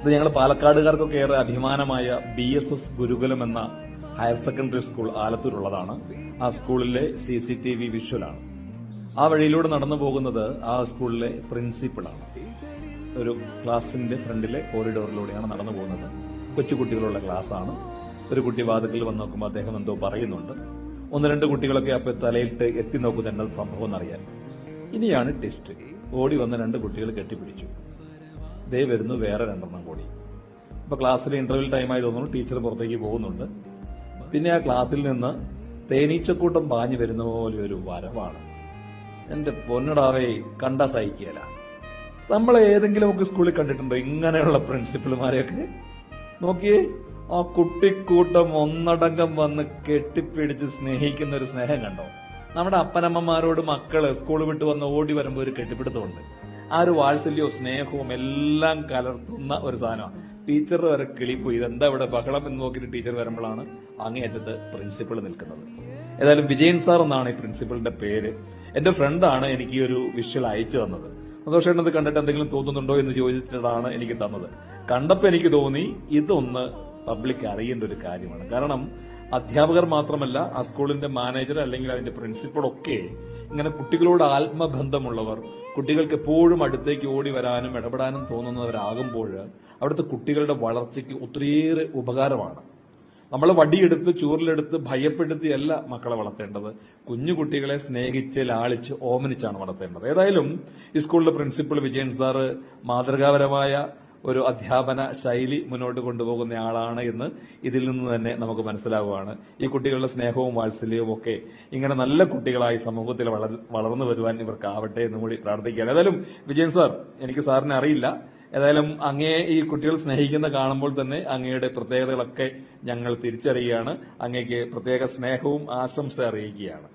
ഇത് ഞങ്ങൾ പാലക്കാടുകാർക്കൊക്കെ ഏറെ അഭിമാനമായ BSS ഗുരുകുലം എന്ന ഹയർ സെക്കൻഡറി സ്കൂൾ ആലത്തൂരുള്ളതാണ്. ആ സ്കൂളിലെ CCTV വിഷ്വലാണ്. ആ വഴിയിലൂടെ നടന്നു പോകുന്നത് ആ സ്കൂളിലെ പ്രിൻസിപ്പളാണ്. ഒരു ക്ലാസിന്റെ ഫ്രണ്ടിലെ കോറിഡോറിലൂടെയാണ് നടന്നു പോകുന്നത്. കൊച്ചുകുട്ടികളുള്ള ക്ലാസ്സാണ്. ഒരു കുട്ടി വാതിക്കൽ വന്ന് നോക്കുമ്പോൾ അദ്ദേഹം എന്തോ പറയുന്നുണ്ട്. ഒന്ന് രണ്ട് കുട്ടികളൊക്കെ അപ്പോൾ തലയിട്ട് എത്തി നോക്കുന്നത് എന്നത് സംഭവം എന്നറിയാൻ. ഇനിയാണ് ടെസ്റ്റ്. ഓടി വന്ന രണ്ട് കുട്ടികൾ കെട്ടിപ്പിടിച്ചു. ദേ വരുന്നു വേറെ രണ്ടെണ്ണം കൂടി. ഇപ്പൊ ക്ലാസ്സിൽ ഇന്റർവെൽ ടൈമായി തോന്നുന്നു. ടീച്ചർ പുറത്തേക്ക് പോകുന്നുണ്ട്. പിന്നെ ആ ക്ലാസ്സിൽ നിന്ന് തേനീച്ചക്കൂട്ടം പാഞ്ഞു വരുന്ന പോലെ ഒരു വരവാണ്. എന്റെ പൊന്നടാവേ, കണ്ടാ സഹിക്കുകയല്ല. നമ്മളെ ഏതെങ്കിലുമൊക്കെ സ്കൂളിൽ കണ്ടിട്ടുണ്ടോ ഇങ്ങനെയുള്ള പ്രിൻസിപ്പൽമാരെയൊക്കെ? നോക്കിയേ, ആ കുട്ടിക്കൂട്ടം ഒന്നടങ്കം വന്ന് കെട്ടിപ്പിടിച്ച് സ്നേഹിക്കുന്ന ഒരു സ്നേഹം കണ്ടോ? നമ്മുടെ അപ്പനമ്മമാരോട് മക്കള് സ്കൂൾ വിട്ട് വന്ന് ഓടി വരുമ്പോൾ ഒരു കെട്ടിപ്പിടുത്തമുണ്ട്. ആ ഒരു വാത്സല്യവും സ്നേഹവും എല്ലാം കലർത്തുന്ന ഒരു സാധനമാണ്. ടീച്ചർ വരെ കിളിപ്പോയി, ഇതെന്താ ഇവിടെ ബഹളം എന്ന് നോക്കിയിട്ട് ടീച്ചർ വരുമ്പോഴാണ് അങ്ങേയറ്റത്ത് പ്രിൻസിപ്പൾ നിൽക്കുന്നത്. ഏതായാലും വിജയൻ സാർ എന്നാണ് ഈ പ്രിൻസിപ്പളിന്റെ പേര്. എന്റെ ഫ്രണ്ടാണ് എനിക്ക് ഈ ഒരു വിഷ്വൽ അയച്ചു തന്നത്. സന്തോഷം ഇത് കണ്ടിട്ട് എന്തെങ്കിലും തോന്നുന്നുണ്ടോ എന്ന് ചോദിച്ചിട്ടാണ് എനിക്ക് തന്നത്. കണ്ടപ്പോൾ എനിക്ക് തോന്നി ഇതൊന്ന് പബ്ലിക് അറിയേണ്ട ഒരു കാര്യമാണ്. കാരണം അധ്യാപകർ മാത്രമല്ല, ആ സ്കൂളിന്റെ മാനേജർ അല്ലെങ്കിൽ അതിന്റെ പ്രിൻസിപ്പളൊക്കെ ഇങ്ങനെ കുട്ടികളോട് ആത്മബന്ധമുള്ളവർ, കുട്ടികൾക്ക് എപ്പോഴും അടുത്തേക്ക് ഓടി വരാനും ഇടപെടാനും തോന്നുന്നവരാകുമ്പോൾ അവിടുത്തെ കുട്ടികളുടെ വളർച്ചയ്ക്ക് ഒത്തിരിയേറെ ഉപകാരമാണ്. നമ്മൾ വടിയെടുത്ത് ചൂറിലെടുത്ത് ഭയപ്പെടുത്തിയല്ല മക്കളെ വളർത്തേണ്ടത്. കുഞ്ഞു കുട്ടികളെ സ്നേഹിച്ച് ലാളിച്ച് ഓമനിച്ചാണ് വളർത്തേണ്ടത്. ഏതായാലും ഈ സ്കൂളിലെ പ്രിൻസിപ്പൽ വിജയൻ സാറ് മാതൃകാപരമായ ഒരു അധ്യാപന ശൈലി മുന്നോട്ട് കൊണ്ടുപോകുന്ന ആളാണ് എന്ന് ഇതിൽ നിന്ന് തന്നെ നമുക്ക് മനസ്സിലാവുകയാണ്. ഈ കുട്ടികളുടെ സ്നേഹവും വാത്സല്യവും ഒക്കെ ഇങ്ങനെ നല്ല കുട്ടികളായി സമൂഹത്തിൽ വളർന്നു വരുവാൻ ഇവർക്കാവട്ടെ എന്നും കൂടി പ്രാർത്ഥിക്കുകയാണ്. ഏതായാലും വിജയൻ സാർ, എനിക്ക് സാറിനെ അറിയില്ല. ഏതായാലും അങ്ങയെ ഈ കുട്ടികൾ സ്നേഹിക്കുന്ന കാണുമ്പോൾ തന്നെ അങ്ങയുടെ പ്രത്യേകതകളൊക്കെ ഞങ്ങൾ തിരിച്ചറിയുകയാണ്. അങ്ങേക്ക് പ്രത്യേക സ്നേഹവും ആശംസ അറിയിക്കുകയാണ്.